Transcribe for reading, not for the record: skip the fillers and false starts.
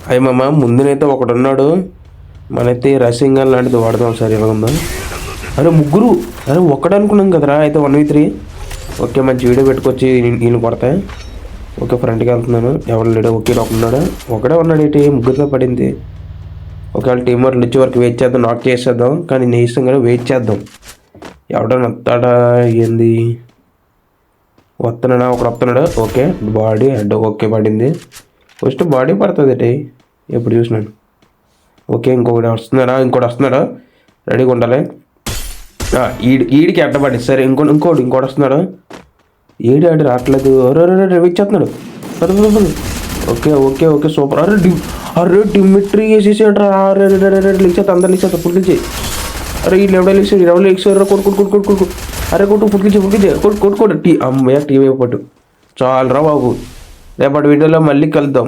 అయ్యి మామ ముందునైతే ఒకడు ఉన్నాడు, మనైతే రసింగల్ లాంటిది వాడదాం సార్. ఎలా ఉందా? అరే ముగ్గురు, అరే ఒక్కడు అనుకున్నాం కదరా. అయితే 1v3. ఓకే మంచి వీడియో పెట్టుకొచ్చి వీళ్ళు కొడతాయి. ఓకే ఫ్రంట్కి వెళ్తున్నాను. ఎవరు లేడు. ఓకే ఉన్నాడు, ఒకడే ఉన్నాడు. ఏంటి ముగ్గురితో పడింది. ఒకవేళ టీం వర్క్ వచ్చే వరకు వెయిట్ చేద్దాం, నాక్ చేసేద్దాం. కానీ నేను ఇష్టం కదా, వెయిట్ చేద్దాం. ఎవడన్నా వస్తాడా ఏంది? వస్తున్నాడా? ఒకడు వస్తున్నాడు. ఓకే బాడీ హెడ్ ఓకే పడింది. ఫస్ట్ బాడీ పడుతుంది ఎప్పుడు చూసినాను. ఓకే ఇంకొకటి వస్తున్నాడా? ఇంకోటి వస్తున్నాడా? రెడీగా ఉండాలి. ఈడికి అడ్డపడి సరే. ఇంకోటి వస్తున్నాడు. ఏడి ఆడి రావట్లేదు. వెయిట్ చేస్తున్నాడు. Okay okay okay super. అరే డిమిట్రీ వేసేసాడు. లిక్చేస్తా అందరు లిక్చేస్తా. ఫుడ్ లిచ్చి. అరే వీళ్ళు ఎవడో లిక్సారు కొట్టు. అరే కొట్టు ఫుడ్ లిచ్చి కొట్టు. అమ్మయ్య టీవీ పట్టు. చాలరా బాబు. రేపటి వీడియోలో మళ్ళీ కలుద్దాం.